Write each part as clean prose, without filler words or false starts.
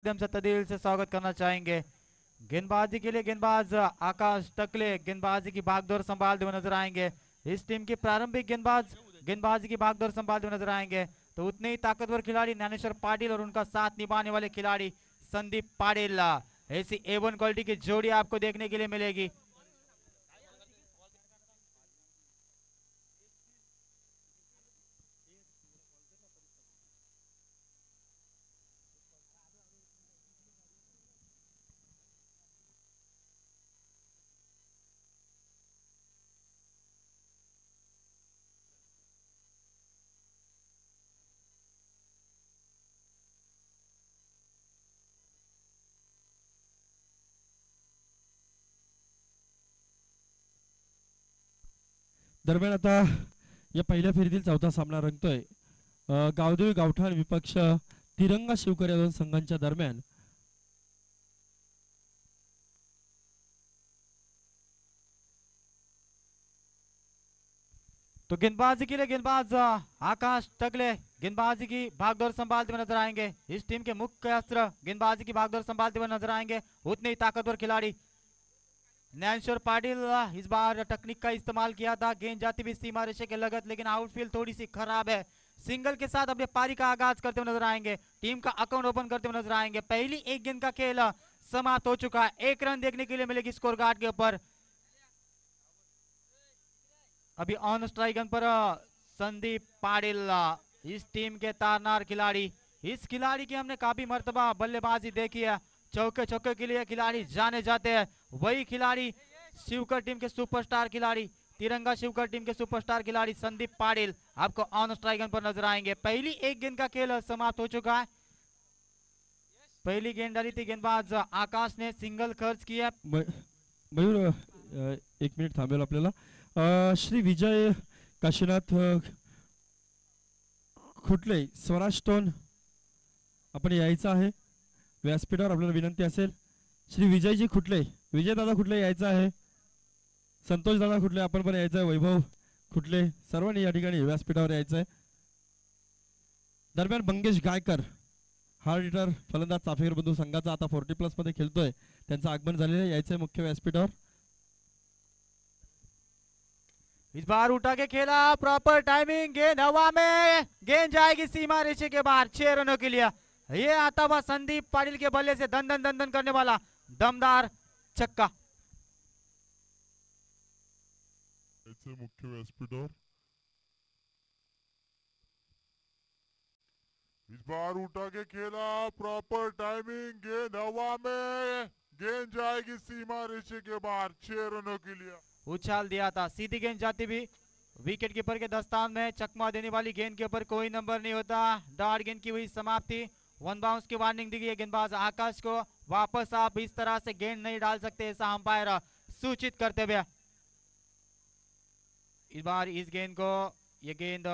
माध्यम से तदिल से स्वागत करना चाहेंगे। गेंदबाजी के लिए गेंदबाज आकाश टकले गेंदबाजी की भागदौड़ संभालते हुए नजर आएंगे। इस टीम के प्रारंभिक गेंदबाज गेंदबाजी की भागदौड़ संभालते हुए नजर आएंगे तो उतने ही ताकतवर खिलाड़ी ज्ञानेश्वर पाटिल और उनका साथ निभाने वाले खिलाड़ी संदीप पाटिल। ऐसी A1 क्वालिटी की जोड़ी आपको देखने के लिए मिलेगी। दरम्यान आता या पहिल्या फेरीतील चौथा सामना रंगतोय गावदेवी गावठाण विपक्ष तिरंगा शिवकर या दोन संघांच्या दरम्यान। तो गेंदबाजी के लिए गेंदबाज आकाश टकले गेंदबाजी की भागदौड़ संभालते हुए नजर आएंगे। इस टीम के मुख्य अस्त्र गेंदबाजी की भागदौड़ संभालते हुए नजर आएंगे उतने ही ताकतवर खिलाड़ी ज्ञानेश्वर पाटिल। इस बार टेक्निक का इस्तेमाल किया था, गेंद जाती भी सीमा रेषे के लगत, लेकिन आउटफील्ड थोड़ी सी खराब है। सिंगल के साथ अपने पारी का आगाज करते हुए नजर आएंगे, टीम का अकाउंट ओपन करते हुए नजर आएंगे। पहली एक गेंद का खेल समाप्त हो चुका है, एक रन देखने के लिए मिलेगी स्कोर कार्ड के ऊपर। अभी ऑन स्ट्राइक पर संदीप पाटिल इस टीम के तारनार खिलाड़ी। इस खिलाड़ी की हमने काफी मर्तबा बल्लेबाजी देखी है, चौके चौके के लिए खिलाड़ी जाने जाते हैं। वही खिलाड़ी शिवकर टीम के सुपरस्टार खिलाड़ी, तिरंगा शिवकर टीम के सुपरस्टार खिलाड़ी संदीप पाटिल आपको ऑन स्ट्राइक पर नजर आएंगे। पहली एक गेंद का खेल समाप्त हो चुका है। पहली गेंद डाली थी गेंदबाज आकाश ने, सिंगल खर्च किया। मयूर एक मिनिट थांबेल आपल्याला। श्री विजय काशीनाथ खुटले स्वराज टोन आपण यायचं आहे व्यासपीठावर, आपल्याला विनंती असेल श्री विजयजी खुटले, विजय दादा खुटले यायचं आहे, संतोष दादा खुटले आपण पण यायचं आहे, वैभव खुटले सर्वांनी या ठिकाणी व्यासपीठावर यायचं आहे। दरम्यान मंगेश गायकर हार्ड हिटर फलंदाज चाफेकर बंधू संघाचा आता 40+ मध्ये खेळतोय, त्यांचं आगमन झालेलं आहे, यायचंय मुख्य व्यासपीठावर। इस बार उठा के खेला, प्रॉपर टाइमिंग, गेंद हवा में, गेंद जाएगी सीमा रेषे के बाहर 6 रनों के लिए। ये आता हुआ संदीप पाटिल के बल्ले से धन धन धन धन करने वाला दमदार छक्का। मुख्य व्यासपीठावर इस बार उठा के खेला, प्रॉपर टाइमिंग, गेंद हवा में, गेंद जाएगी सीमा रेषे के बाहर 6 रनों के लिए। उछाल दिया था, सीधी गेंद जाती भी विकेट कीपर के दस्तान में, चकमा देने वाली गेंद के ऊपर कोई नंबर नहीं होता। डार्ट गेंद की हुई समाप्ति, वन बाउंस की वार्निंग दी गई है गेंदबाज आकाश को, वापस आप इस तरह से गेंद नहीं डाल सकते, ऐसा अंपायर सूचित करते हुए। इस बार इस गेंद को, ये गेंद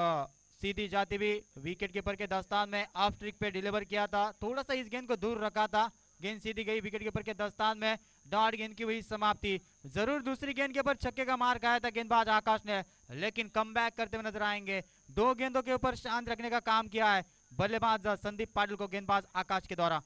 सीधी जाती हुई विकेट कीपर के दस्तान में ऑफ स्ट्रिक पे डिलीवर किया था, थोड़ा सा इस गेंद को दूर रखा था, गेंद सीधी गई विकेट कीपर के दस्तान में, डार्ट गेंद की हुई समाप्ति। जरूर दूसरी गेंद के ऊपर छक्के का मार खाया था गेंदबाज आकाश ने, लेकिन कमबैक करते हुए नजर आएंगे। दो गेंदों के ऊपर शांत रखने का काम किया है बल्लेबाज संदीप पाटिल को गेंदबाज आकाश के द्वारा।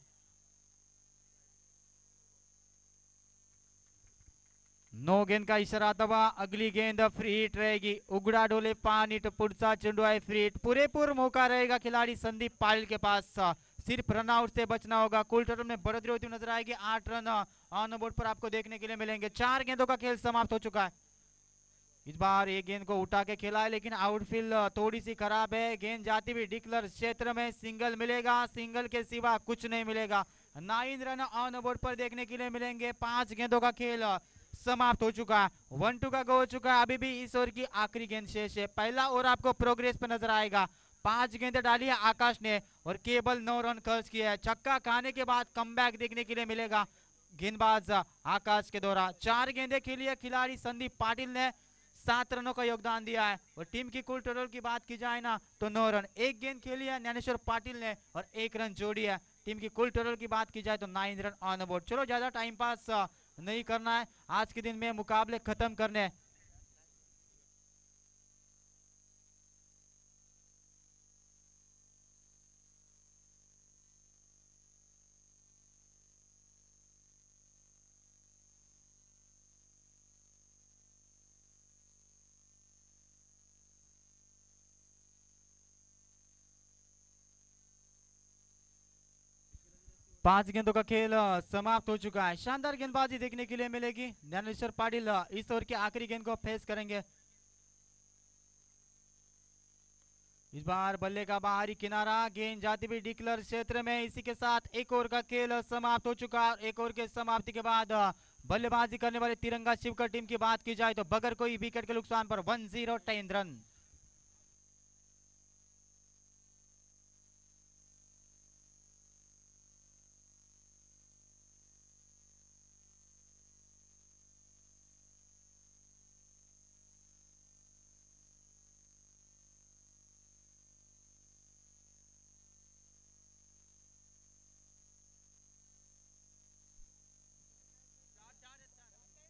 नो गेंद का इशारा था, अगली गेंद फ्री हिट रहेगी, उघडा डोले पान हिट, पुढचा चेंडू आहे फ्री हिट, पुरेपूर मौका रहेगा खिलाड़ी संदीप पाटिल के पास, सिर्फ रन आउट से बचना होगा। कुल टोटल में बढ़ोतरी होती नजर आएगी, 8 रन ऑन बोर्ड पर आपको देखने के लिए मिलेंगे। 4 गेंदों का खेल समाप्त हो चुका है। इस बार एक गेंद को उठा के खेला है, लेकिन आउटफील्ड थोड़ी सी खराब है, गेंद जाती हुई डिक्लर क्षेत्र में, सिंगल मिलेगा, सिंगल के सिवा कुछ नहीं मिलेगा। 9 रन ऑन बोर्ड पर देखने के लिए मिलेंगे। 5 गेंदों का खेल समाप्त हो चुका है, 1-2 का गो हो चुका है। अभी भी इस ओवर की आखिरी गेंद शेष है, पहला ओवर आपको प्रोग्रेस पे नजर आएगा। 5 गेंदें डाली है आकाश ने और केवल 9 रन खर्च किया है। छक्का खाने के बाद कमबैक देखने के लिए मिलेगा गेंदबाज आकाश के द्वारा। 4 गेंदें खेली है खिलाड़ी संदीप पाटिल ने, 7 रनों का योगदान दिया है, और टीम की कुल टोटल की बात की जाए ना तो 9 रन। एक गेंद खेली है ज्ञानेश्वर पाटिल ने और 1 रन जोड़ी है। टीम की कुल टोटल की बात की जाए तो 9 रन ऑन बोर्ड। चलो ज्यादा टाइम पास नहीं करना है, आज के दिन में मुकाबले खत्म करने हैं। 5 गेंदों का खेल समाप्त हो चुका है। शानदार गेंदबाजी देखने के लिए मिलेगी। ज्ञानेश्वर पाटिल इस ओवर के आखिरी गेंद को फेस करेंगे। इस बार बल्ले का बाहरी किनारा, गेंद जाती हुई डिक्लर क्षेत्र में। इसी के साथ एक ओवर का खेल समाप्त हो चुका है। एक ओवर के समाप्ति के बाद बल्लेबाजी करने वाले तिरंगा शिवकर टीम की बात की जाए तो बगैर कोई विकेट के नुकसान पर 1-0 10 रन।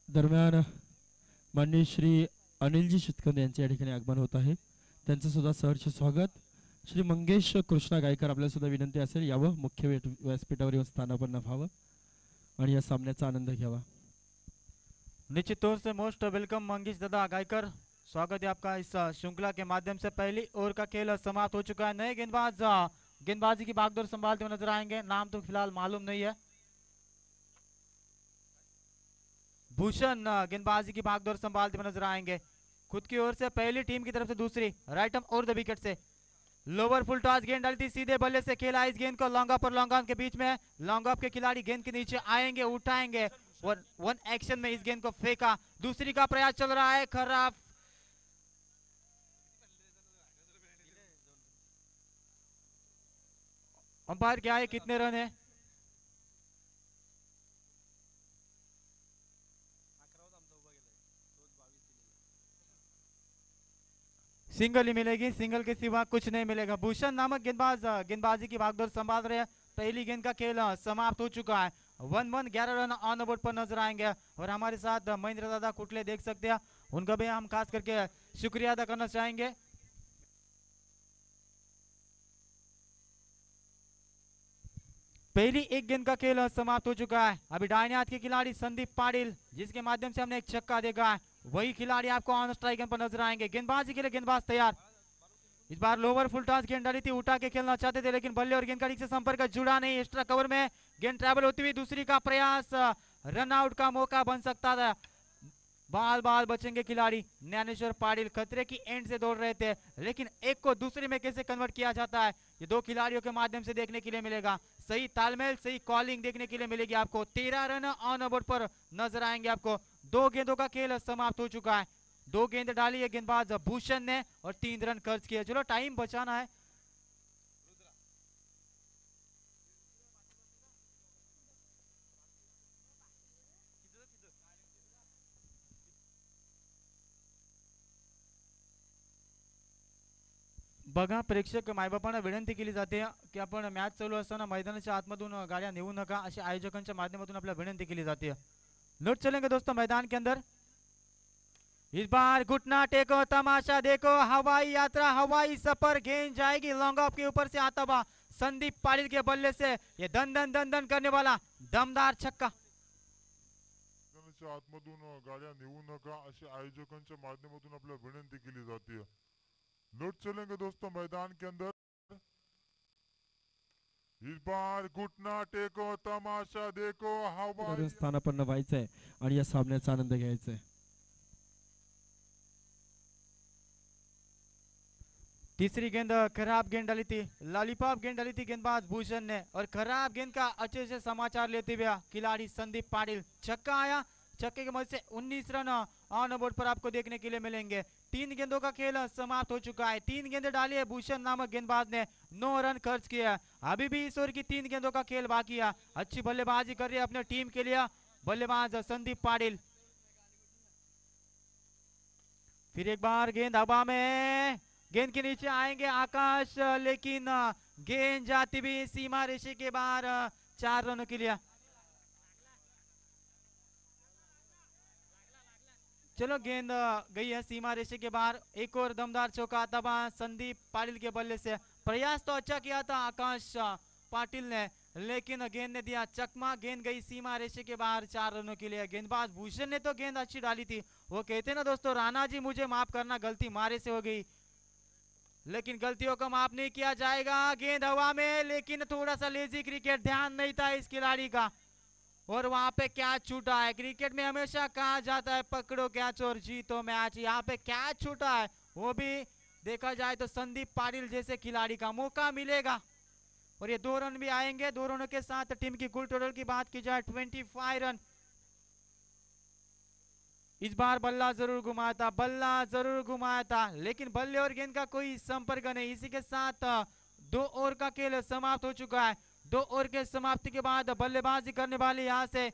दरम्यान माननीय श्री अनिलजी शितकंद यांचे या ठिकाणी आगमन होत आहे. त्यांचं सुद्धा सहर्ष स्वागत. श्री मंगेश कृष्णा गायकर आपल्याला सुद्धा विनंती असेल यावं, मुख्य व्यासपीठावर येऊन स्थानापन्न व्हावं आणि या सामन्याचा आनंद घ्यावा. निश्चित तौर से मोस्ट वेलकम मंगेश दादा गायकर, स्वागत है आपका इस श्रृंखला के माध्यम से। पहली ओवर का खेल समाप्त हो चुका है। नए गेंदबाज गेंदबाजी की भागदौड़ संभालते हुए नजर आएंगे। नाम तो फिलहाल मालूम नहीं है। भूषण गेंदबाजी की भागदौड़ संभालते हुए नजर आएंगे। खुद की ओर से पहली, टीम की तरफ से दूसरी, राइट आर्म और द विकेट से लोअर फुल टॉस गेंद डाली थी, सीधे बल्ले से खेला इस गेंद को लॉन्ग ऑफ और लॉन्ग ऑन के बीच में। लॉन्ग ऑफ के खिलाड़ी गेंद के नीचे आएंगे, उठाएंगे, वन एक्शन में इस गेंद को फेंका। दूसरी का प्रयास चल रहा है, खराब। अंपायर क्या है, कितने रन है? सिंगल ही मिलेगी, सिंगल के सिवा कुछ नहीं मिलेगा। भूषण नामक गेंदबाज गेंदबाजी की भागदौड़ संभाल रहे हैं। पहली गेंद का खेल समाप्त हो चुका है। 1-1 11 रन ऑन बोर्ड पर नजर आएंगे। और हमारे साथ महेंद्र दादा कुटले देख सकते हैं, उनका भी हम खास करके शुक्रिया अदा करना चाहेंगे। पहली एक गेंद का खेल समाप्त हो चुका है। अभी दाहिने हाथ के खिलाड़ी संदीप पाटिल, जिसके माध्यम से हमने एक छक्का देखा है, वही खिलाड़ी आपको ऑन स्ट्राइक पर नजर आएंगे। गेंदबाजी के लिए गेंदबाज तैयार। इस बार लोअर फुल टॉस गेंद डाली थी, उठा के खेलना चाहते थे, लेकिन बल्ले और गेंद का ठीक से संपर्क जुड़ा नहीं। एक्स्ट्रा कवर में गेंद ट्रैवल होती हुई दूसरी का प्रयास, रन आउट का मौका बन सकता था। बाल बाल बचेंगे खिलाड़ी। ज्ञानेश्वर पाटिल खतरे की एंड से दौड़ रहे थे, लेकिन एक को दूसरे में कैसे कन्वर्ट किया जाता है, ये दो खिलाड़ियों के माध्यम से देखने के लिए मिलेगा। सही तालमेल, सही कॉलिंग देखने के लिए मिलेगी आपको। 13 रन ऑन बोर्ड पर नजर आएंगे आपको। 2 गेंदों का खेल समाप्त हो चुका है। 2 गेंद डाली है गेंदबाज भूषण ने और 3 रन खर्च किए। चलो टाइम बचाना है। बघा प्रेक्षक मायबापांना विनंती केली जाते की आपण मॅच चालू असताना मैदानाच्या आतमधून गाड्या नेऊ नका, अशी आयोजकांच्या माध्यमातून आपल्याला विनंती केली जाते। नोट चलेंगे दोस्तों मैदान के अंदर। इस बार घुटना टेको, तमाशा देखो, हवाई यात्रा, हवाई सफर। गेंद जाएगी लॉन्ग ऑफ के ऊपर से आता हुआ संदीप पाटिल के बल्ले से। ये दन दन दन दन करने वाला दमदार छक्का। आतमधून गाड्या नेऊ नका, अशी आयोजकांच्या माध्यमातून आपल्याला विनंती केली जाते। नोट चलेंगे दोस्तों मैदान के अंदर। इस बार घुटना टेको, तमाशा देखो, हवाई स्थानापन्न व्हायचंय आणि या सामन्याचा आनंद घ्यायचा आहे। तीसरी गेंद खराब गेंद डाली थी, लॉलीपॉप गेंद डाली थी गेंदबाज भूषण ने, और खराब गेंद का अच्छे से समाचार लेते हुए खिलाड़ी संदीप पाटिल। छक्का आया, छक्के की मदद से 19 रन ऑन बोर्ड पर आपको देखने के लिए मिलेंगे। 3 गेंदों का खेल समाप्त हो चुका है। 3 गेंदें डाली है भूषण नामक गेंदबाज ने, 9 रन खर्च किया। अभी भी इस ओवर की 3 गेंदों का खेल बाकी है। अच्छी बल्लेबाजी कर रही है अपने टीम के लिए बल्लेबाज संदीप पाटिल। फिर एक बार गेंद हवा में, गेंद के नीचे आएंगे आकाश, लेकिन गेंद जाती भी सीमा रेशे के बाहर 4 रनों के लिए। चलो गेंद गई है सीमा रेशे के बाहर। एक और दमदार चौका आता संदीप पाटिल के बल्ले से। प्रयास तो अच्छा किया था आकाश पाटिल ने, लेकिन गेंद ने दिया चकमा। गेंद गई सीमा रेशे के बाहर 4 रनों के लिए। गेंदबाज भूषण ने तो गेंद अच्छी डाली थी। वो कहते ना दोस्तों, राणा जी मुझे माफ करना, गलती मारे से हो गई, लेकिन गलतियों का माफ नहीं किया जाएगा। गेंद हवा में, लेकिन थोड़ा सा लेजी क्रिकेट, ध्यान नहीं था इस खिलाड़ी का और वहां पे कैच छूटा है। क्रिकेट में हमेशा कहा जाता है पकड़ो कैच और जीतो मैच, यहाँ पे कैच छूटा है, वो भी देखा जाए तो संदीप पाटिल जैसे खिलाड़ी का मौका मिलेगा और ये 2 रन भी आएंगे। 2 रनों के साथ टीम की कुल टोटल की बात की जाए 25 रन। इस बार बल्ला जरूर घुमाया था, बल्ला जरूर घुमाया था, लेकिन बल्ले और गेंद का कोई संपर्क नहीं। इसी के साथ 2 ओवर का खेल समाप्त हो चुका है। 2 ओवर के समाप्ति के बाद बल्लेबाजी करने वाली यहाँ से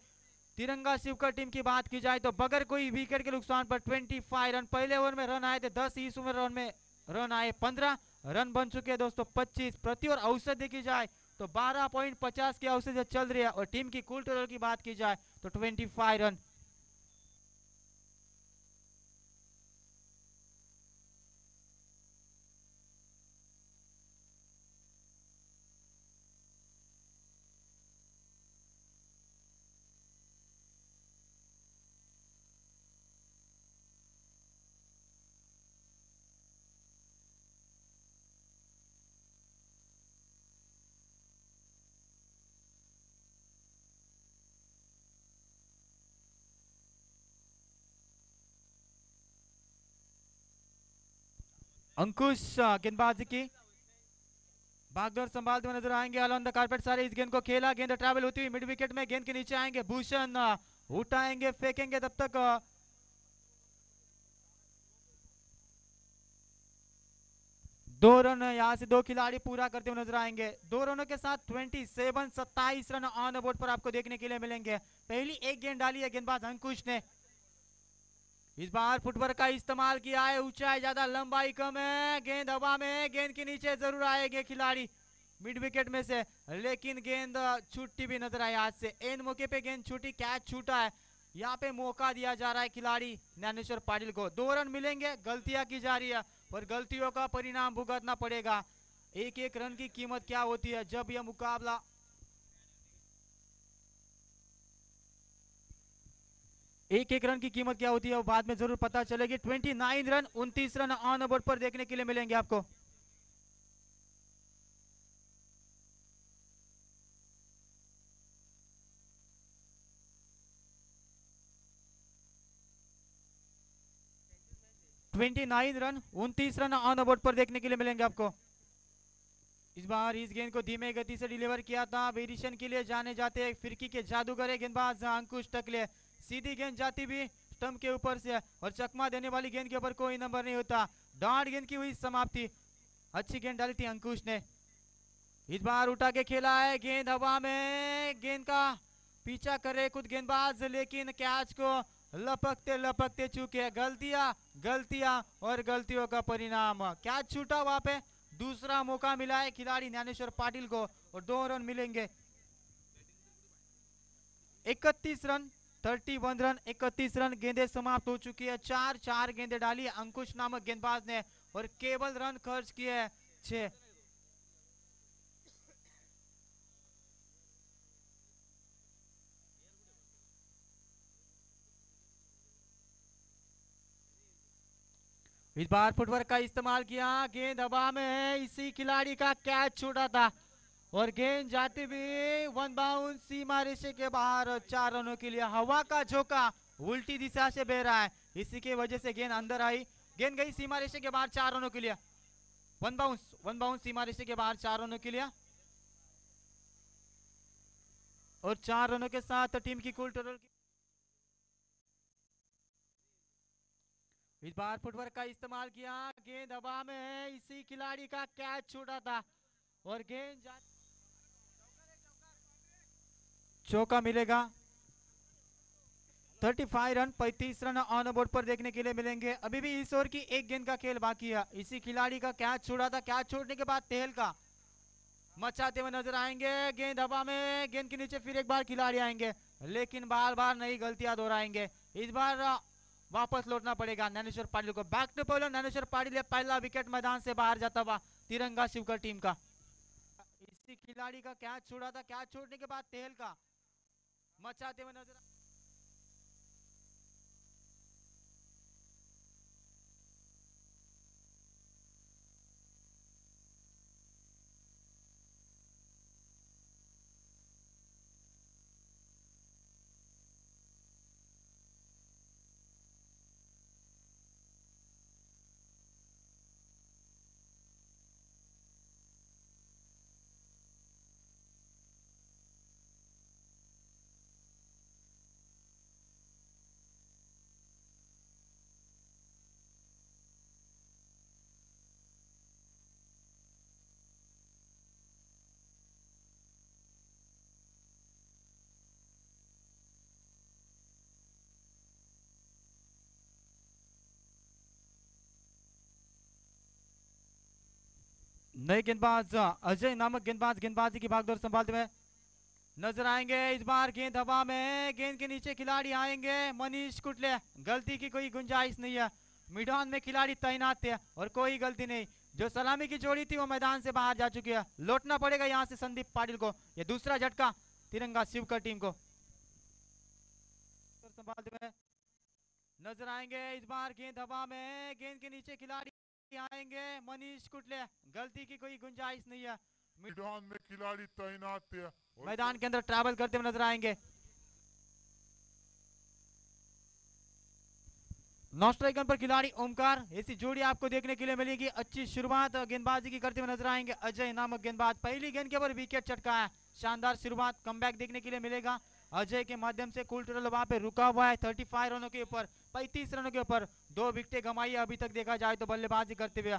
तिरंगा शिवकर टीम की बात की जाए तो बगैर कोई विकेट के नुकसान पर 25 रन। पहले ओवर में रन आए थे 10, इस ओवर रन में रन आए 15, रन बन चुके हैं दोस्तों 25। प्रति ओवर औसत देखी जाए तो 12.50 की औसत चल रही है और टीम की कुल टोटल की बात की जाए तो 25 रन। अंकुश गेंदबाजी की भागदौड़ संभालते हुए नजर आएंगे। ऑन द कारपेट सारे इस गेंद को खेला, गेंद ट्रैवल होती हुई मिड विकेट में, गेंद के नीचे आएंगे भूषण, उठाएंगे फेंकेंगे, तब तक 2 रन यहाँ से 2 खिलाड़ी पूरा करते हुए नजर आएंगे। 2 रनों के साथ 27 रन ऑन बोर्ड पर आपको देखने के लिए मिलेंगे। पहली एक गेंद डाली है गेंदबाज अंकुश ने, इस बार फुटवर्क का इस्तेमाल किया है, ऊंचाई ज्यादा लंबाई कम है, गेंद हवा में, गेंद के नीचे जरूर आएंगे खिलाड़ी मिड विकेट में से, लेकिन गेंद छूटी भी नजर आई हाथ से। एन मौके पे गेंद छूटी, कैच छूटा है। यहाँ पे मौका दिया जा रहा है खिलाड़ी ज्ञानेश्वर पाटिल को। 2 रन मिलेंगे, गलतियां की जा रही है और गलतियों का परिणाम भुगतना पड़ेगा। एक एक रन की कीमत क्या होती है जब यह मुकाबला एक एक रन की कीमत क्या होती है वो बाद में जरूर पता चलेगी। 29 रन 29 रन ऑन बोर्ड पर देखने के लिए मिलेंगे आपको। रन 29 रन ऑन बोर्ड पर देखने के लिए मिलेंगे आपको। इस बार इस गेंद को धीमे गति से डिलीवर किया था, वेरिएशन के लिए जाने जाते फिरकी के जादूगर है गेंदबाज अंकुश टकले। सीधी गेंद जाती भी स्टंप के ऊपर से और चकमा देने वाली गेंद के ऊपर कोई नंबर नहीं होता। डांट गेंद की हुई समाप्ति, अच्छी गेंद डाली थी अंकुश ने। इस बार उठा के खेला है, गेंद हवा में, गेंद का पीछा करे खुद गेंदबाज, लेकिन कैच को लपकते लपकते चूके। गलतियां गलतियां और गलतियों का परिणाम, कैच छूटा वहां पे। दूसरा मौका मिला है खिलाड़ी ज्ञानेश्वर पाटिल को और 2 रन मिलेंगे। 31 रन 31 रन 31 रन, गेंदें समाप्त हो चुकी है। 4 गेंदें डाली अंकुश नामक गेंदबाज ने और केवल रन खर्च किए 6। इस बार फुटवर्क का इस्तेमाल किया, गेंद हवा में है, इसी खिलाड़ी का कैच छूटा था और गेंद जाती हुई 1 बाउंस सीमा रेषे के बाहर। 4 रनों के लिए हवा का झोंका उल्टी दिशा से बह रहा है, इसी की वजह से गेंद अंदर आई, गेंद गई सीमा रेषे के बाहर। 4 रनों के लिए 1 बाउंस सीमा रेषे के बाहर 4 रनों के लिए और 4 रनों के साथ टीम की कुल टोटल। इस बार फुटवर्क का इस्तेमाल किया, गेंद हवा में है, इसी खिलाड़ी का कैच छूटा था और गेंद चौका मिलेगा। 35 रन 35 रन ऑन बोर्ड पर देखने के लिए मिलेंगे। अभी भी इस ओवर की एक गेंद का खेल बाकी है। इसी खिलाड़ी का कैच छोड़ा था, कैच छोड़ने के बाद तेल का मचाते हुए नजर आएंगे, गेंद हवा में, गेंद के नीचे फिर एक बार खिलाड़ी आएंगे, लेकिन बार बार नई गलतियां दोहराएंगे। इस बार वापस लौटना पड़ेगा ज्ञानेश्वर पाटिल को। Back to bowler Dnyaneshwar Patil, पहला विकेट मैदान से बाहर जाता हुआ तिरंगा शिवकर टीम का। इसी खिलाड़ी का कैच छोड़ा था, कैच छोड़ने के बाद तेल का मचाते हुए नजर नए गेंदबाज अजय नामक गेंदबाज गेंदबाजी की भागदौड़ संभालते हुए नजर आएंगे। इस बार गेंद हवा में, गेंद के नीचे खिलाड़ी आएंगे मनीष कुटले। गलती की कोई गुंजाइश नहीं है, मैदान में खिलाड़ी तैनात थे और कोई गलती नहीं। जो सलामी की जोड़ी थी वो मैदान से बाहर जा चुकी है। लौटना पड़ेगा यहाँ से संदीप पाटिल को। ये दूसरा झटका तिरंगा शिवकर टीम को। संभालते हुए नजर आएंगे। इस बार गेंद हवा में, गेंद के नीचे खिलाड़ी आएंगे मनीष कुटले। गलती की कोई गुंजाइश नहीं है, मैदान में खिलाड़ी तैनात थे और मैदान के अंदर ट्रैवल करते हुए नजर आएंगे। नौ स्ट्राइकर पर खिलाड़ी ओमकार। ऐसी जोड़ी आपको देखने के लिए मिलेगी। अच्छी शुरुआत गेंदबाजी की करते हुए नजर आएंगे अजय नामक गेंदबाज। पहली गेंद के ऊपर विकेट चटका है। शानदार शुरुआत, कमबैक देखने के लिए मिलेगा अजय के माध्यम से। कुल टोटल वहां पे रुका हुआ है 35 रनों के ऊपर, 35 रनों के ऊपर 2 विकेटें गंवाई है अभी तक देखा जाए तो बल्लेबाजी करते हुए।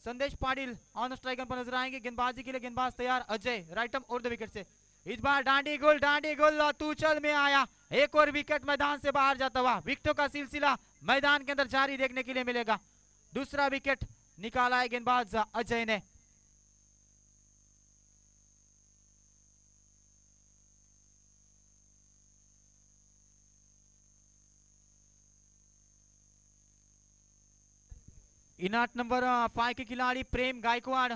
संदेश पाटिल ऑन स्ट्राइकर पर नजर आएंगे। गेंदबाजी के लिए गेंदबाज तैयार अजय, राइट आर्म और द विकेट से। इस बार डांडी गोल तूचल में आया। एक और विकेट मैदान से बाहर जाता हुआ। विकेटों का सिलसिला मैदान के अंदर जारी देखने के लिए मिलेगा। दूसरा विकेट निकाला है गेंदबाज अजय ने। इनाट नंबर 5 के खिलाड़ी प्रेम गायकवाड़,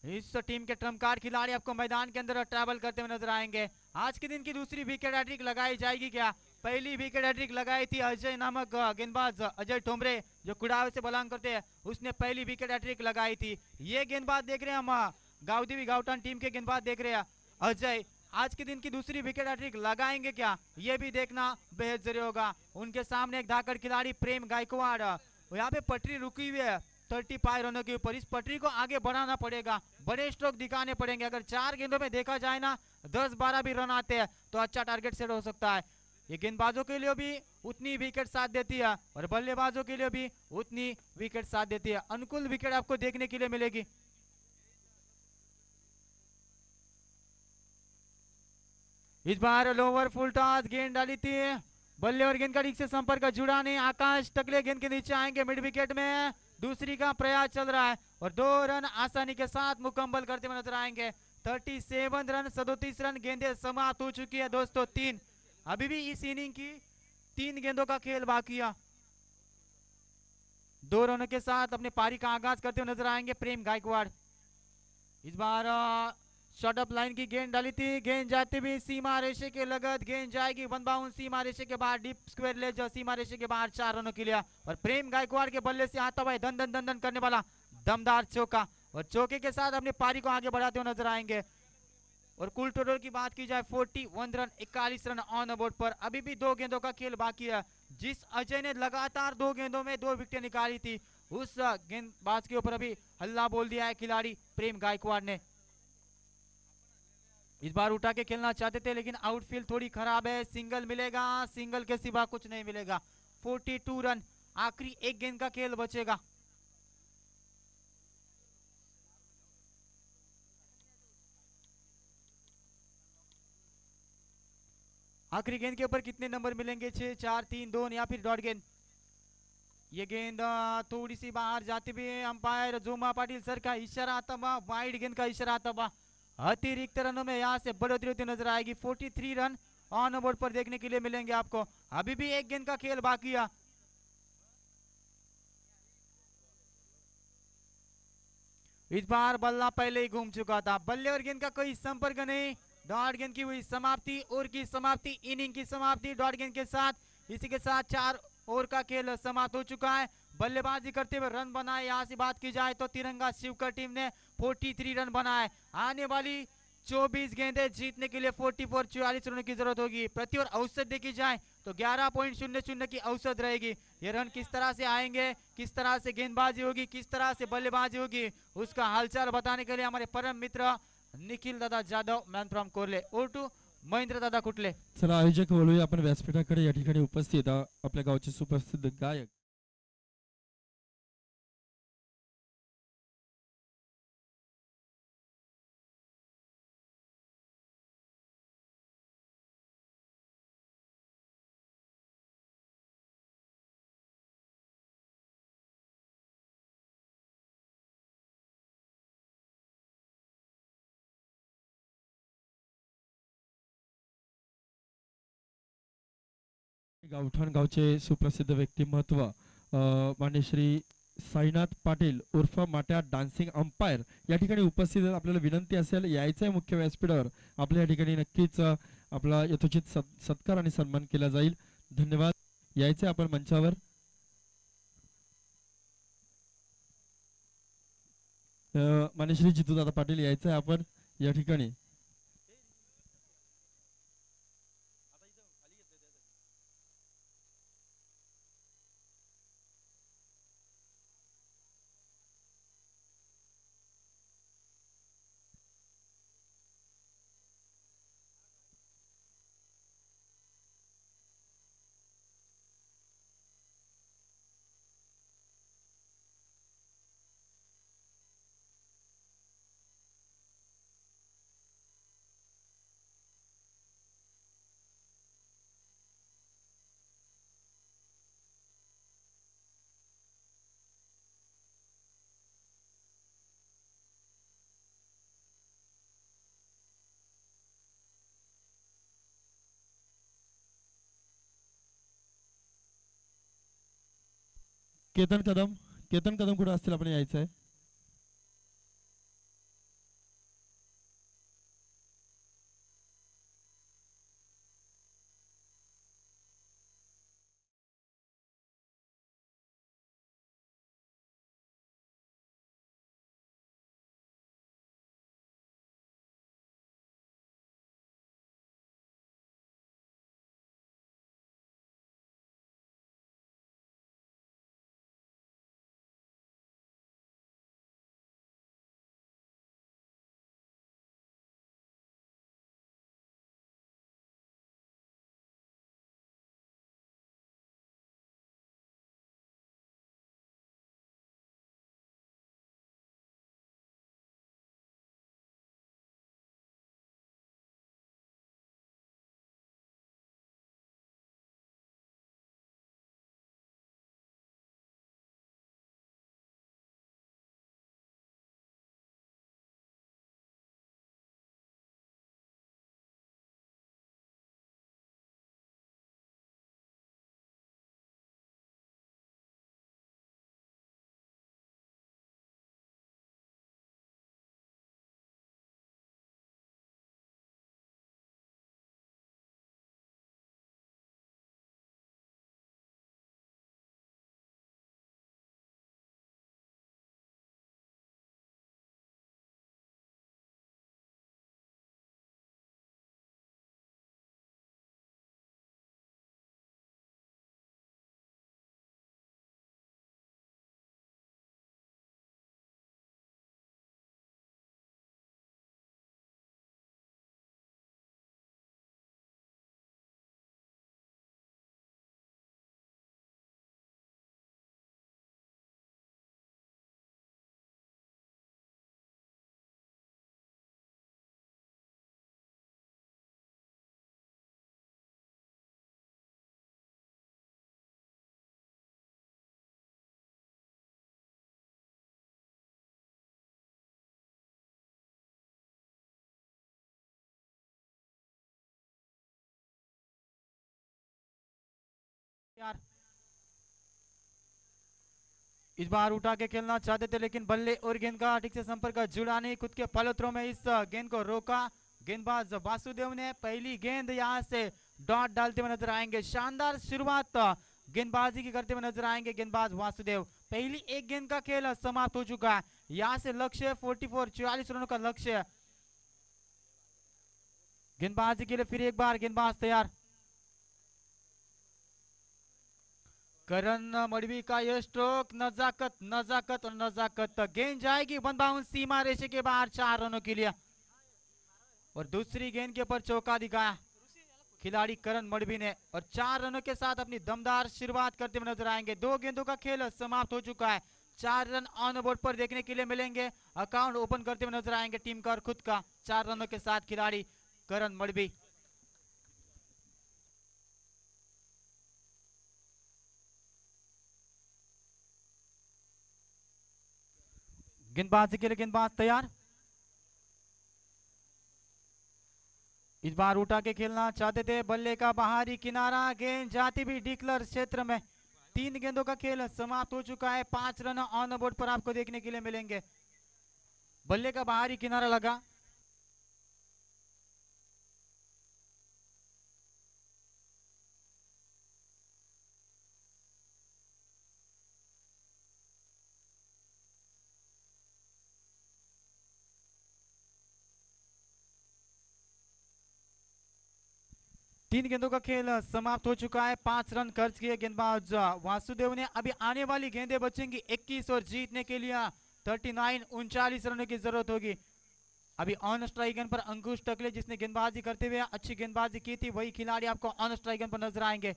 इस टीम के ट्रम्प कार्ड खिलाड़ी आपको मैदान के अंदर ट्रैवल करते हुए नजर आएंगे। आज के दिन की दूसरी विकेट हैट्रिक लगाई जाएगी क्या? पहली विकेट हैट्रिक लगाई थी अजय नामक गेंदबाज अजय ठोमरे जो कुड़ाव से बलांग करते हैं, उसने पहली विकेट हैट्रिक लगाई थी। ये गेंदबाज देख रहे हैं हम, गावदेवी गावटान टीम के गेंदबाज देख रहे हैं अजय। आज के दिन की दूसरी विकेट हैट्रिक लगाएंगे क्या, ये भी देखना बेहद जरूरी होगा। उनके सामने एक धाकड़ खिलाड़ी प्रेम गायकवाड़। यहाँ पे पटरी रुकी हुई है 35 रनों के ऊपर। इस पटरी को आगे बढ़ाना पड़ेगा, बड़े स्ट्रोक दिखाने पड़ेंगे। अगर 4 गेंदों में देखा जाए ना 10-12 भी रन आते हैं तो अच्छा टारगेट सेट हो सकता है। ये गेंदबाजों के लिए भी उतनी विकेट साथ देती है और बल्लेबाजों के लिए भी उतनी विकेट साथ देती है। अनुकूल विकेट आपको देखने के लिए मिलेगी। इस बार लोअर फुल टॉस गेंद डाली थी, बल्ले और गेंद का ठीक से संपर्क जुड़ा नहीं। आकाश टकले गेंद के नीचे आएंगे मिड विकेट में। दूसरी का प्रयास चल रहा है और 2 रन आसानी के साथ मुकम्मल करते हुए नजर आएंगे। 37 रन 37 रन गेंदें समाप्त हो चुकी है दोस्तों। 3 अभी भी इस इनिंग की 3 गेंदों का खेल बाकी है। 2 रनों के साथ अपने पारी का आगाज करते हुए नजर आएंगे प्रेम गायकवाड़। इस बार शॉर्ट अप लाइन की गेंद डाली थी, गेंद जाती हुई सीमा रेशे के लगत, गेंद जाएगी वन बाउंड सीमा रेशे के बाहर, डीप स्क्वायर ले जाओ सीमा रेशे के बाहर 4 रनों के लिए। और प्रेम गायकवाड़ के बल्ले से आता हुआ धन धन धन धन करने वाला दमदार चौका और चौके के साथ अपनी पारी को आगे बढ़ाते हुए नजर आएंगे। और कुल टोटल की बात की जाए 41 रन 41 रन ऑन बोर्ड पर। अभी भी 2 गेंदों का खेल बाकी है। जिस अजय ने लगातार 2 गेंदों में 2 विकेट निकाली थी उस गेंदबाज के ऊपर अभी हल्ला बोल दिया है खिलाड़ी प्रेम गायकवाड़ ने। इस बार उठा के खेलना चाहते थे लेकिन आउटफील्ड थोड़ी खराब है। सिंगल मिलेगा, सिंगल के सिवा कुछ नहीं मिलेगा। 42 रन, आखिरी 1 गेंद का खेल बचेगा। आखिरी गेंद के ऊपर कितने नंबर मिलेंगे? 6, 4, 3, 2 या फिर डॉट गेंद। ये गेंद थोड़ी सी बाहर जाती हुई, अंपायर जोमा पाटिल सर का इशारा आता हुआ, वाइड गेंद का इशारा आता हुआ। अतिरिक्त रनों में यहाँ से बढ़ोतरी होती नजर आएगी। 43 रन ऑन बोर्ड पर देखने के लिए मिलेंगे आपको। अभी भी 1 गेंद का खेल बाकी है। इस बार बल्ला पहले ही घूम चुका था, बल्ले और गेंद का कोई संपर्क नहीं। डॉट गेंद की हुई समाप्ति, ओवर की समाप्ति, इनिंग की समाप्ति डॉट गेंद के साथ। इसी के साथ 4 ओवर का खेल समाप्त हो चुका है। बल्लेबाजी करते हुए रन बनाए, यहाँ से बात की जाए तो तिरंगा शिवकर टीम ने 43 रन बनाए। आने वाली 24 गेंदें जीतने के लिए 44 रनों की जरूरत होगी। प्रति ओवर औसत देखी जाए तो 11.00 की औसत रहेगी। ये रन किस तरह से आएंगे, किस तरह से गेंदबाजी होगी, किस तरह से बल्लेबाजी होगी, उसका हालचाल बताने के लिए हमारे परम मित्र निखिल दादा जाधव, मॅन फ्रॉम कोर्ले, और टू महेंद्र दादा कुटले। चला आयोजक बोलूया आपण व्यासपीठाकडे। या ठिकाणी उपस्थित आपल्या गावचे सुप्रसिद्ध गायक गावठाण गावचे सुप्रसिद्ध व्यक्तिमत्व मान्य श्री साईनाथ पाटील उर्फ माट्या डान्सिंग अंपायर या ठिकाणी उपस्थित आहेत. आपल्याला विनंती असेल यायचं आहे मुख्य व्यासपीठावर. आपल्या या ठिकाणी नक्कीच आपला यथोचित सत्कार आणि सन्मान केला जाईल. धन्यवाद. यायचं आपण मंचावर. मान्य श्री जितूदादा पाटील यायचं आहे आपण या ठिकाणी. केतन कदम कुठे असतील आपण यायचं आहे. यार इस बार उठा के खेलना चाहते थे लेकिन बल्ले और गेंद का ठीक से संपर्क जुड़ा नहीं. खुद के फलत्रों में इस गेंद को रोका. गेंदबाज वासुदेव ने पहली गेंद यहां से डॉट डालते हुए नजर आएंगे. शानदार शुरुआत गेंदबाजी की करते हुए नजर आएंगे गेंदबाज वासुदेव. पहली एक गेंद का खेल समाप्त हो चुका है. यहां से लक्ष्य 44 रनों का लक्ष्य. गेंदबाजी के लिए फिर एक बार गेंदबाज तैयार. करण मडवी का यह स्ट्रोक नजाकत नजाकत और नजाकत. गेंद जाएगी वन बाउंस सीमा रेशे के बाहर 4 रनों के लिए. और दूसरी गेंद के ऊपर चौका दिखाया खिलाड़ी करण मडवी ने और 4 रनों के साथ अपनी दमदार शुरुआत करते हुए नजर आएंगे. 2 गेंदों का खेल समाप्त हो चुका है. 4 रन ऑन बोर्ड पर देखने के लिए मिलेंगे. अकाउंट ओपन करते हुए नजर आएंगे टीम का और खुद का. 4 रनों के साथ खिलाड़ी करण मडवी. गेंदबाजी के लिए गेंदबाज तैयार. इस बार उठा के खेलना चाहते थे, बल्ले का बाहरी किनारा, गेंद जाती भी डिक्लर क्षेत्र में। 3 गेंदों का खेल समाप्त हो चुका है। 5 रन ऑन बोर्ड पर आपको देखने के लिए मिलेंगे। बल्ले का बाहरी किनारा लगा। तीन गेंदों का खेल समाप्त हो चुका है। 5 रन खर्च किए गेंदबाज वासुदेव ने। अभी आने वाली गेंदें बचेंगी 21 और जीतने के लिए 39 रनों की जरूरत होगी। अभी ऑन स्ट्राइक गन पर अंकुश टकले, जिसने गेंदबाजी करते हुए अच्छी गेंदबाजी की थी, वही खिलाड़ी आपको ऑन स्ट्राइक गन पर नजर आएंगे।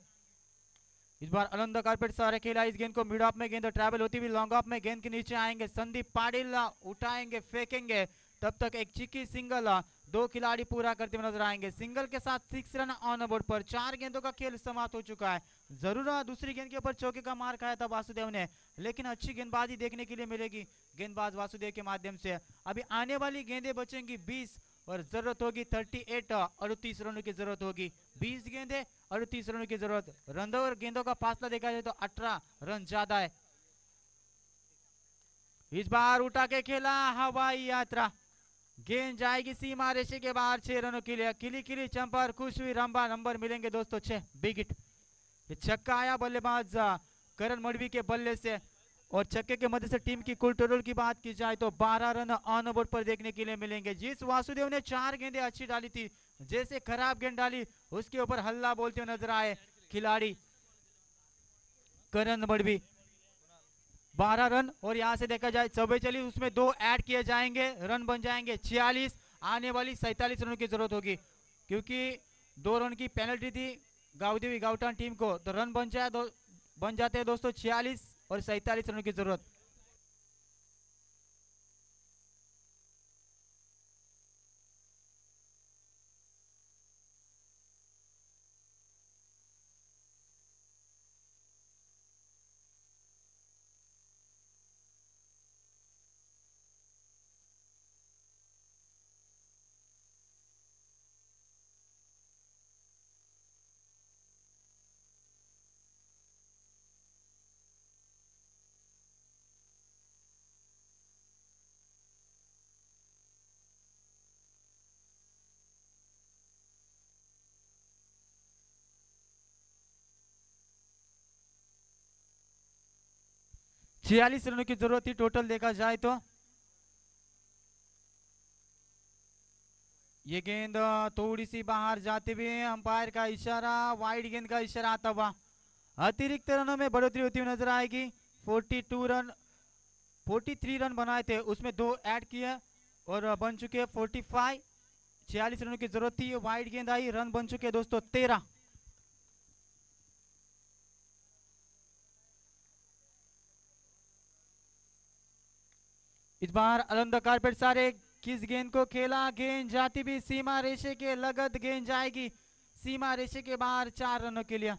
इस बार अलंदा कारपेट सारे खेला इस गेंद को। मिड ऑफ में गेंद ट्रैवल होती हुई लॉन्ग ऑफ में गेंद के नीचे आएंगे। संदीप पाटिल उठाएंगे, फेंकेंगे, तब तक एक चिक्की सिंगल 2 खिलाड़ी पूरा करते हुए नजर आएंगे। सिंगल के साथ 6 रन ऑन बोर्ड पर। 4 गेंदों का खेल समाप्त हो चुका है। जरूर दूसरी गेंद के ऊपर चौके का मार खाया था वासुदेव ने, लेकिन अच्छी गेंदबाजी देखने के लिए मिलेगी गेंदबाज वासुदेव के माध्यम से। अभी आने वाली गेंदें बचेंगी 20 और जरूरत होगी 38 रनों की जरूरत होगी। 20 गेंदें 38 रनों की जरूरत। रनों और गेंदों का फासला देखा जाए तो 18 रन ज्यादा है। इस बार उठा के खेला हवाई यात्रा, गेंद जाएगी सीमा रेशे के बाहर। 6 रनों के लिए किली किली चंपर खुश हुई रंबा नंबर मिलेंगे दोस्तों 6 बिग हिट। ये छक्का आया बल्लेबाज करण मडवी के बल्ले से, और छक्के के मध्य से टीम की कुल टोटल की बात की जाए तो 12 रन ऑन बोर्ड पर देखने के लिए मिलेंगे। जिस वासुदेव ने 4 गेंदें अच्छी डाली थी, जैसे खराब गेंद डाली उसके ऊपर हल्ला बोलते हुए नजर आए खिलाड़ी करण मडवी। 12 रन, और यहां से देखा जाए 44, उसमें 2 ऐड किए जाएंगे, रन बन जाएंगे 46। आने वाली 47 रनों की जरूरत होगी, क्योंकि 2 रन की पेनल्टी थी गाउदेवी गाउटान टीम को, तो रन बन जाते हैं दोस्तों 46 और 47 रनों की जरूरत। छियालीस रनों की जरूरत थी टोटल देखा जाए तो। ये गेंद थोड़ी सी बाहर जाते हुए अंपायर का इशारा, वाइड गेंद का इशारा आता हुआ अतिरिक्त रनों में बढ़ोतरी होती हुई नजर आएगी। 43 रन बनाए थे, उसमें 2 ऐड किए और बन चुके 45। 46 रनों की जरूरत थी, वाइड गेंद आई, रन बन चुके दोस्तों 13। इस बार अलंदा कारपेट सारे किस गेंद को खेला, गेंद जाती भी सीमा रेशे के लगत, गेंद जाएगी सीमा रेशे के बाहर 4 रनों के लिए।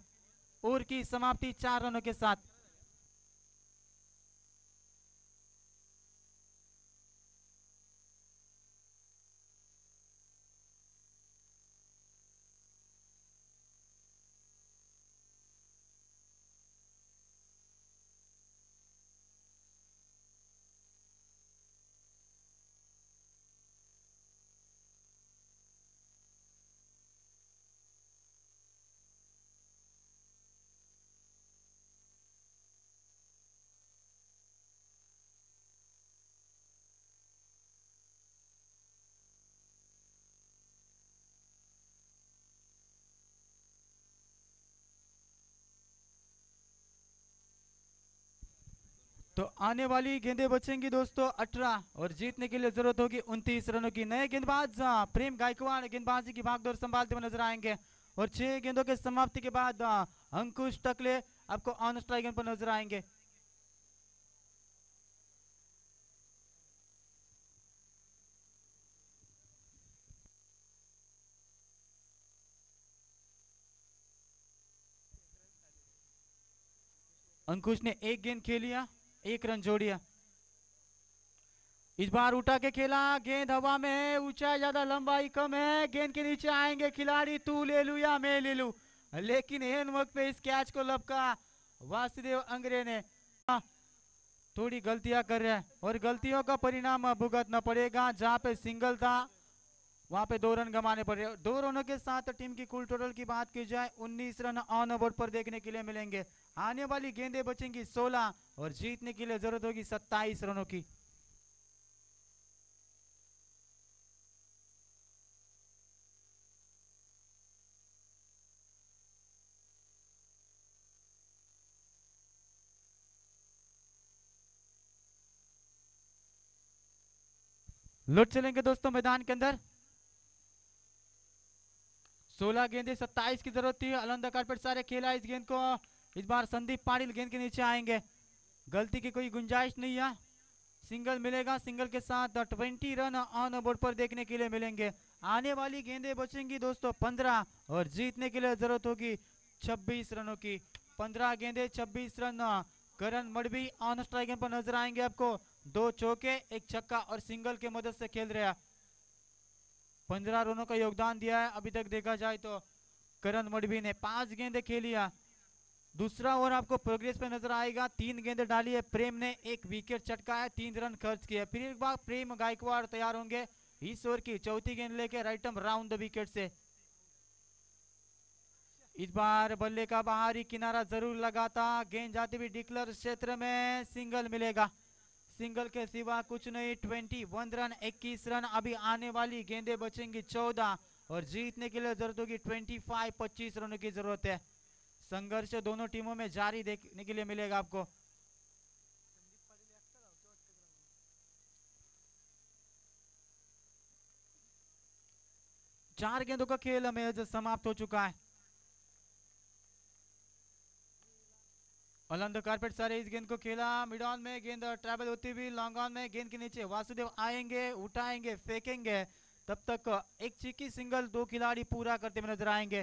ओवर की समाप्ति 4 रनों के साथ। तो आने वाली गेंदें बचेंगी दोस्तों 18 और जीतने के लिए जरूरत होगी 29 रनों की। नए गेंदबाज प्रेम गायकवाड़ गेंदबाजी की भागदौड़ संभालते हुए नजर आएंगे, और 6 गेंदों के समाप्ति के बाद अंकुश टकले आपको ऑन स्ट्राइक पर नजर आएंगे। अंकुश ने 1 गेंद खेलिया, 1 रन जोड़िया। इस बार उठा के खेला, गेंद हवा में है, ऊंचाई ज्यादा लंबाई कम है, गेंद के नीचे आएंगे खिलाड़ी, तू ले लू या मैं ले लू, लेकिन एन वक्त पे इस कैच को लपका वासुदेव अंग्रे ने। थोड़ी गलतियां कर रहे हैं और गलतियों का परिणाम भुगतना पड़ेगा। जहां पे सिंगल था वहां पे 2 रन गंवाने पड़ रहे। 2 रनों के साथ टीम की कुल टोटल की बात की जाए 19 रन ऑन बोर्ड पर देखने के लिए मिलेंगे। आने वाली गेंदें बचेंगी 16 और जीतने के लिए जरूरत होगी 27 रनों की। लौट चलेंगे दोस्तों मैदान के अंदर। 16 गेंदे 27 की जरूरत थी। अलंदा कारपेट सारे खेला इस गेंद को। इस बार संदीप पाटिल गेंद के नीचे आएंगे, गलती की कोई गुंजाइश नहीं है, सिंगल मिलेगा। सिंगल के साथ 20 रन ऑन बोर्ड पर देखने के लिए मिलेंगे। आने वाली गेंदें बचेंगी दोस्तों 15 और जीतने के लिए जरूरत होगी 26 रनों की। 15 गेंदे 26 run. Karan Madavi on strike पर नजर आएंगे आपको, 2 चौके 1 छक्का और सिंगल के मदद से खेल रहे हैं। 15 रनों का योगदान दिया है अभी तक देखा जाए तो करण मडवी ने। 5 गेंदे खेली है। दूसरा ओवर आपको प्रोग्रेस पे नजर आएगा। 3 गेंदे डाली है प्रेम ने, 1 विकेट चटका है, 3 रन खर्च किए। फिर एक बार प्रेम गायकवाड़ तैयार होंगे इस ओवर की चौथी गेंद लेके right arm round the wicket से। इस बार बल्ले का बाहरी किनारा जरूर लगाता, गेंद जाती हुई डिक्लेयर क्षेत्र में, सिंगल मिलेगा। सिंगल के सिवा कुछ नहीं। 21 रन 21 रन। अभी आने वाली गेंदें बचेंगी 14 और जीतने के लिए जरूरत होगी 25 रनों की जरूरत है। संघर्ष दोनों टीमों में जारी देखने के लिए मिलेगा आपको। चार गेंदों का खेल मैच समाप्त हो चुका है। अलंद कारपेट सारे इस गेंद को खेला, मिड ऑन में गेंद ट्रैवल होती हुई लॉन्ग ऑन में, गेंद के नीचे वासुदेव आएंगे, उठाएंगे, फेंकेंगे, तब तक एक चीकी सिंगल 2 खिलाड़ी पूरा करते हुए नजर आएंगे।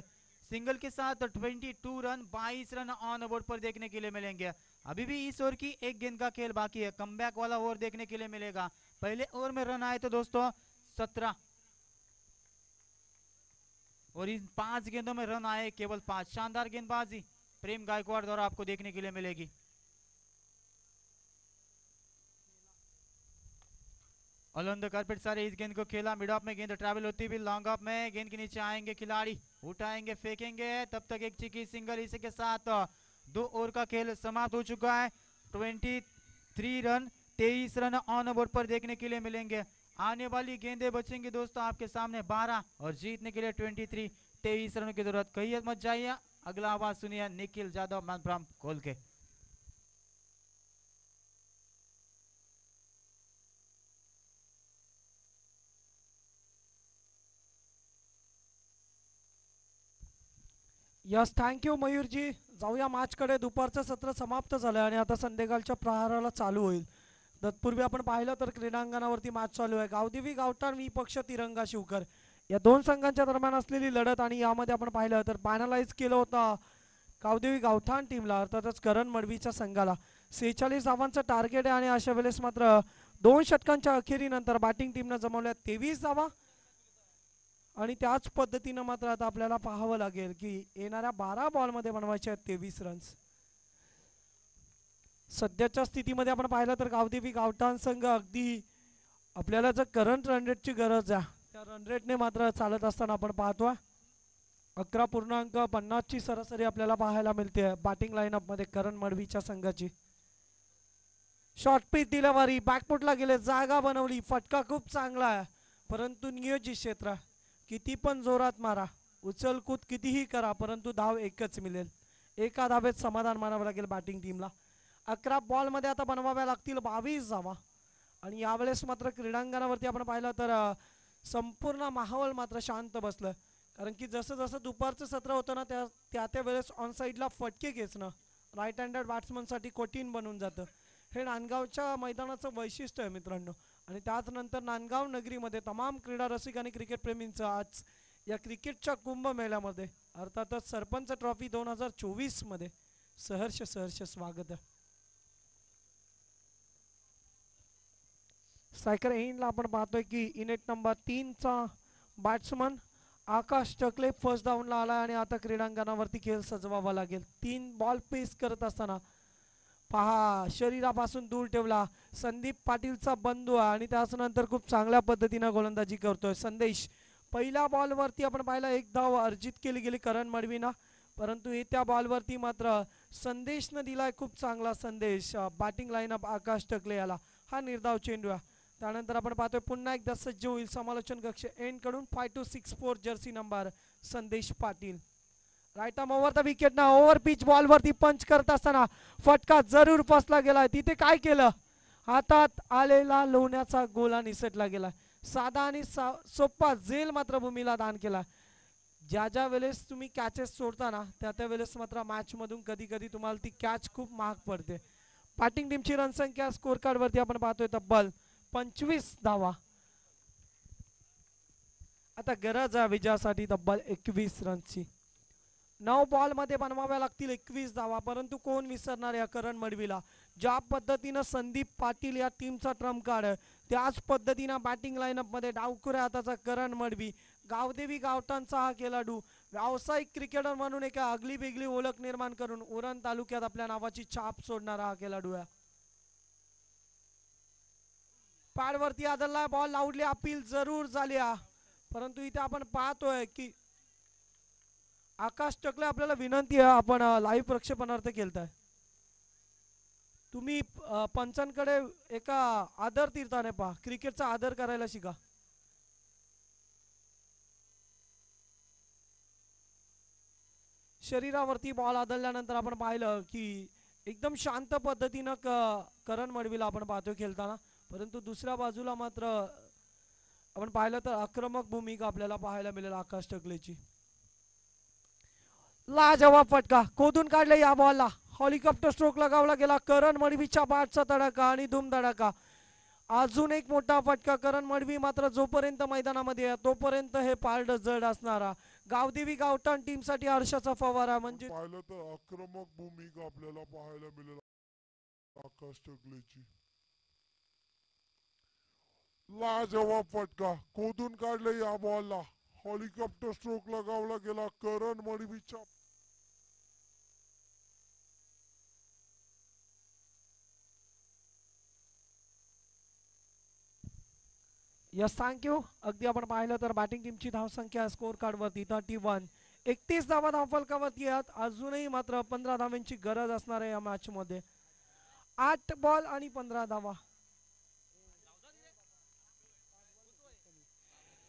सिंगल के साथ 22 रन 22 रन ऑन बोर्ड पर देखने के लिए मिलेंगे। अभी भी इस ओवर की 1 गेंद का खेल बाकी है, कमबैक वाला ओवर देखने के लिए मिलेगा। पहले ओवर में रन आए तो दोस्तों 17 और इन 5 गेंदों में रन आए केवल 5। शानदार गेंदबाजी प्रेम गायकवाड़ द्वारा आपको देखने के लिए मिलेगी। अलंद कारपेट सारे इस गेंद को खेला, मिड ऑफ में गेंद ट्रैवल होती हुई लॉन्ग ऑफ में, गेंद के नीचे आएंगे खिलाड़ी, उठाएंगे, फेंकेंगे, तब तक एक चिकी सिंगल। इसी के साथ 2 ओवर का खेल समाप्त हो चुका है। 23 रन 23 रन ऑन बोर्ड पर देखने के लिए मिलेंगे। आने वाली गेंदें बचेंगी दोस्तों आपके सामने 12 और जीतने के लिए 23 रनों की जरूरत। कहीं मत जाइए, अगला आवाज सुनिए निखिल यादव मनप्राम खोल के। Yes, thank you Mayurji. जाऊया मॅचकडे. दुपारचं सत्र समाप्त झालं आणि आता संध्याकाळच्या प्रहाराला चालू होईल. तत्पूर्वी आपण पाहिलं तर क्रीडांगणावरती मॅच चालू आहे. गावदेवी गावठाण विपक्ष तिरंगा शिवकर या 2 संघांच्या दरम्यान असलेली लढत, आणि यामध्ये आपण पाहिलं तर पॅनलाइज केलं होतं गावदेवी गावठाण टीमला, अर्थातच करण मडवीच्या संघाला. 46 धावांचं टार्गेट आहे आणि अशा वेळेस मात्र 2 षटकांच्या अखेरीनंतर बॅटिंग टीमनं जमवल्या 23 धावा. आणि त्याच पद्धतीनं मात्र आता आपल्याला पाहावं लागेल की येणाऱ्या 12 बॉलमध्ये बनवायचे आहेत 23 रन्स. सध्याच्या स्थितीमध्ये आपण पाहिलं तर गावदेवी गावठाण संघ अगदी आपल्याला जर करंट रन रेटची गरज आहे त्या रन रेटने मात्र चालत असताना आपण पाहतोय. 11.50 ची सरासरी आपल्याला पाहायला मिळते बॅटिंग लाईनअपमध्ये करण मडवीच्या संघाची. शॉर्ट पिच डिलिव्हरी, बॅकफुटला गेले, जागा बनवली, फटका खूप चांगला आहे, परंतु नियोजित क्षेत्र. किती पण जोरात मारा, उचलकूद कितीही करा, परंतु धाव एकच मिळेल. एका धावेत समाधान मानावं लागेल बॅटिंग टीमला. 11 बॉलमध्ये आता बनवाव्या लागतील 22 धावा. आणि यावेळेस मात्र क्रीडांगणावरती आपण पाहिलं तर संपूर्ण माहोल मात्र शांत बसलं, कारण की जसं जसं दुपारचं सत्र होतं ना त्या वेळेस ऑन साईडला फटके खेचणं राईट हँडेड बॅट्समनसाठी कठीण बनून जातं. हे नांदगावच्या मैदानाचं वैशिष्ट्य आहे मित्रांनो. आणि त्याच नंतर नांदगाव नगरीमध्ये तमाम क्रीडा रसिक आणि क्रिकेट प्रेमींचं आज या क्रिकेटच्या कुंभमेळ्यामध्ये अर्थातच सरपंच ट्रॉफी 2024 मध्ये सहर्ष स्वागत आहे. स्ट्रायकर एंडला आपण पाहतोय की इनेट नंबर 3चा बॅट्समन आकाश टकले फर्स्ट डाऊनला आला आणि आता क्रीडांगणावरती खेळ सजवावा लागेल. 3 बॉल पेस करत असताना पहा शरीरापासून दूर ठेवला संदीप पाटीलचा बंधू आणि त्यानंतर खूप चांगल्या पद्धतीने गोलंदाजी करतोय संदेश. पहिल्या बॉलवरती आपण पाहिला एक धाव अर्जित केली गेली करण मडवीना, परंतु येत्या बॉलवरती मात्र संदेशनं दिलाय खूप चांगला संदेश. बॅटिंग लाईनअप आकाश टकले याला हा निर्धाव चेंडू आहे. त्यानंतर आपण पाहतोय पुन्हा एकदा सज्ज होईल समालोचन कक्ष एंड कडून 5264 jersey number Sandesh Patil. Right arm over the wicket ना ओव्हर पिच बॉल वरती पंच करत असताना फटका जरूर फसला गेलाय. तिथे काय केलं हातात आलेला लोण्याचा गोला निसटला गेला. साधा आणि सोपा झेल मात्र भूमीला दान केला. ज्या ज्या वेळेस तुम्ही कॅचेस सोडताना त्या त्या वेळेस मात्र मॅच मधून कधी कधी तुम्हाला ती कॅच खूप महाग पडते. बॅटिंग टीमची रनसंख्या स्कोर कार्ड वरती आपण पाहतोय तब्बल 25 धावा. आता गरज आहे विजयासाठी तब्बल 21 रनची. 9 बॉल मध्ये बनवाव्या लागतील 21 धावा, परंतु कोण विसरणार या करण मडवीला. ज्या पद्धतीनं संदीप पाटील या टीमचा ट्रम्प कार्ड त्याच पद्धतीनं बॅटिंग लाईनअप मध्ये डावखुऱ्या हाताचा करण मडवी गावदेवी गावठाणचा हा खेळाडू व्यावसायिक क्रिकेटर म्हणून एका आगली वेगळी ओळख निर्माण करून उरण तालुक्यात आपल्या नावाची छाप सोडणारा हा खेळाडू आहे. पॅडवरती आदळला बॉल लावली अपील जरूर झाली, परंतु इथे आपण पाहतोय की आकाश टकले आपल्याला विनंती आहे आपण लाईव्ह प्रक्षेपणार्थ केलताय. तुम्ही पंचांकडे एका आदर तीर्थाने पहा, क्रिकेटचा आदर करायला शिका. शरीरावरती बॉल आदळल्यानंतर आपण पाहिलं की एकदम शांत पद्धतीनं करण मडवीला आपण पाहतोय खेळताना, परंतु दुसऱ्या बाजूला मात्र आपण पाहिलं तर आक्रमक भूमिका आपल्याला पाहायला मिळेल आकाश टकलेची. लाजवाब फटका खोदून काढले या बॉलला. हेलिकॉप्टर स्ट्रोक लगावला गेला. करण मडवीच्या बॅटचा तडाखा आणि धूम धडाका. अजून एक मोठा फटका. करण मडवी मात्र जोपर्यंत मैदानामध्ये आहे तोपर्यंत हे पारड जड असणारा गावदेवी गावठाण टीम साठी हर्षाचा फवारा. म्हणजे पाहिलं तर आक्रमक भूमिका आपल्याला पाहायला मिळेल आकाश टकलेची. लाजवाब फटका खोदून काढले या बॉलला. हेलिकॉप्टर स्ट्रोक लगावला गेला करण मडवीच्या. Yes thank you. अगदी आपण पाहिलं तर बॅटिंग टीमची धावसंख्या स्कोर कार्ड वरती 31. 31 धावा धावफलकावरती आहेत. अजूनही मात्र 15 धावांची गरज असणार आहे या मॅच मध्ये. 8 बॉल आणि 15 धावा.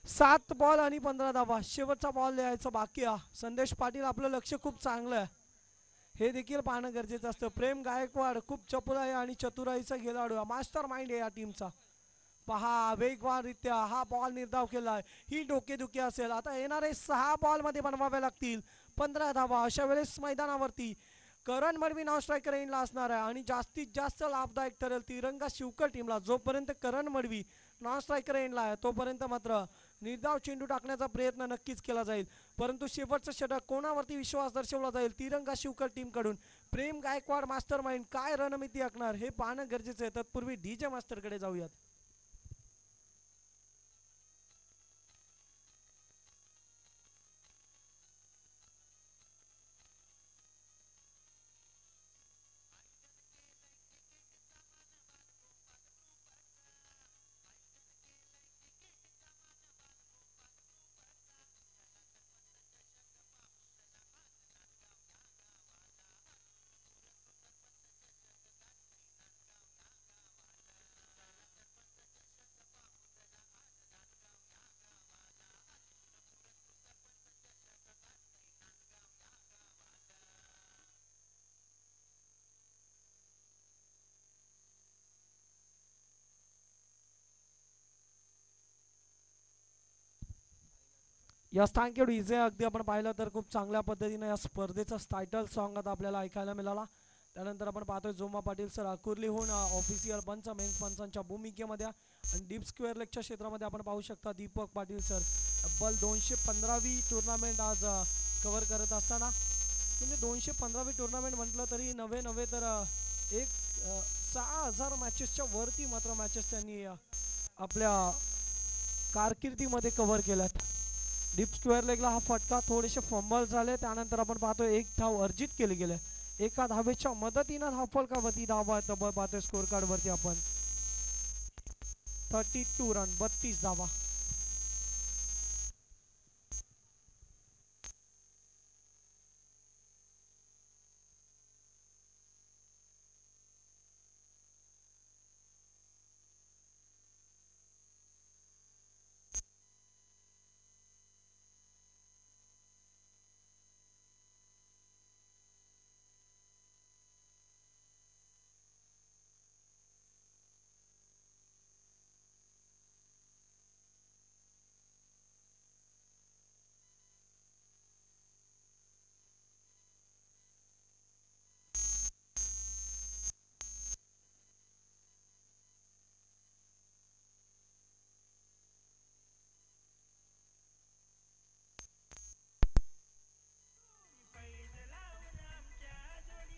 7 बॉल आणि 15 धावा. शेवटचा बॉल द्यायचा बाकी आहे. संदेश पाटील आपलं लक्ष खूप चांगलं आहे हे देखील पाहणं गरजेचं असतं. प्रेम गायकवाड खूप चपळ आहे आणि चतुराईचा खेळाडू आहे. मास्टर माइंड आहे या टीमचा. पहा वेगवानरित्या हा बॉल निर्धाव केलाय. ही डोकेदुखी असेल. आता येणारे 6 बॉल मध्ये बनवावे लागतील 15 धावा. अशा वेळेस मैदानावरती करण मडवी नाव स्ट्रायकर एंडला असणार आहे आणि जास्तीत जास्त लाभदायक ठरेल तिरंगा शिवकर टीमला. जोपर्यंत करण मडवी नॉन स्ट्रायकर एंडला आहे तोपर्यंत मात्र निर्धाव चेंडू टाकण्याचा प्रयत्न नक्कीच केला जाईल, परंतु शेवटचं षटक कोणावरती विश्वास दर्शवला जाईल तिरंगा शिवकर टीम कडून. प्रेम गायकवाड मास्टर माइंड काय रणनीती आखणार हे पाहणं गरजेचं आहे. तत्पूर्वी डीजे मास्टर कडे जाऊयात. Yes thank you DJ. अगदी आपण पाहिलं तर खूप चांगल्या पद्धतीने या स्पर्धेचा टायटल सॉन्ग आता आपल्याला ऐकायला मिळाला. त्यानंतर आपण पाहतोय जोमा पाटील सर अकुर्लीहून ऑफिशियल पंच मेन पंचांच्या भूमिकेमध्ये आणि डीप स्क्वेअर लेगच्या क्षेत्रामध्ये आपण पाहू शकता दीपक पाटील सर तब्बल 215वी टुर्नामेंट आज कव्हर करत असताना. म्हणजे 215वी टुर्नामेंट म्हटलं तरी नव्हे तर एक 6000 मॅचेसच्या वरती मात्र मॅचेस त्यांनी आपल्या कारकिर्दीमध्ये कव्हर केल्यात. डीप स्क्वेअर लेगला हा फटका थोडेसे फंबल झाले, त्यानंतर आपण पाहतो एक धाव अर्जित केली गेले. एका धावेच्या मदतीनं धावफलकावरती धावा तब्बल पाहतोय स्कोर कार्ड वरती आपण 32 रन 32 धावा.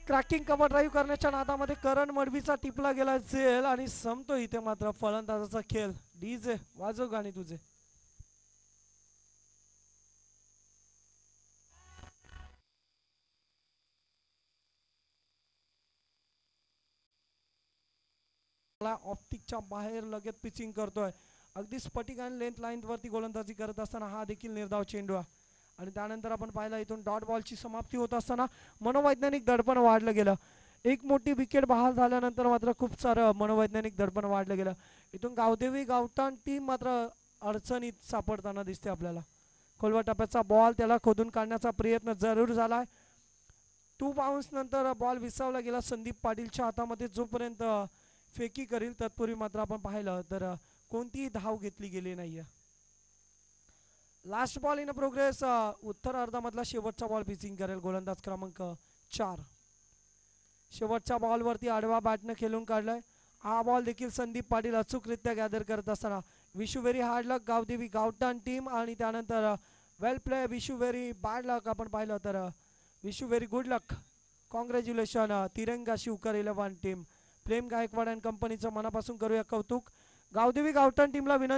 क्रॅकिंग कव्हर ड्राईव्ह करण्याच्या नादामध्ये करण मडवीचा टिपला गेला झेल आणि संपतो इथे मात्र फलंदाजाचा खेळ. डीजे वाजव गाणी तुझे. ऑप्टिकच्या बाहेर लगेच पिचिंग करतोय. अगदी स्फटिक आणि लेंथ लाईन वरती गोलंदाजी करत असताना हा देखील निर्धाव चेंडू आहे. आणि त्यानंतर आपण पाहिला इथून डॉट बॉलची समाप्ती होत असताना मनोवैज्ञानिक दडपण वाढलं गेलं. एक मोठी विकेट बहाल झाल्यानंतर मात्र खूप सारं मनोवैज्ञानिक दडपण वाढलं गेलं. इथून गावदेवी गावठाण टीम मात्र अडचणीत सापडताना दिसते आपल्याला. खोलवा टप्प्याचा बॉल त्याला खोदून काढण्याचा प्रयत्न जरूर झालाय. 2 बाउन्स नंतर बॉल विसावला गेला संदीप पाटीलच्या हातामध्ये. जोपर्यंत फेकी करील तत्पूर्वी मात्र आपण पाहिलं तर कोणतीही धाव घेतली गेली नाहीये. Last ball in progress. उत्तर अर्धामधला शेवटचा बॉल पिचिंग करेल गोलंदाज क्रमांक 4. शेवटच्या बॉलवरती आडवा बॅटनं खेळून काढलाय. हा बॉल देखील संदीप पाटील अचूकरित्या गॅदर करत असताना wish you very hard luck Gavdevi Gavthan team. आणि त्यानंतर well play wish you very bad luck आपण पाहिलं तर wish you very good luck. Congratulation Tiranga Shivkar 11 team. Prem Gaikwad and कंपनीचं मनापासून करूया कौतुक. गावदेवी गावठाण टीमला विनंती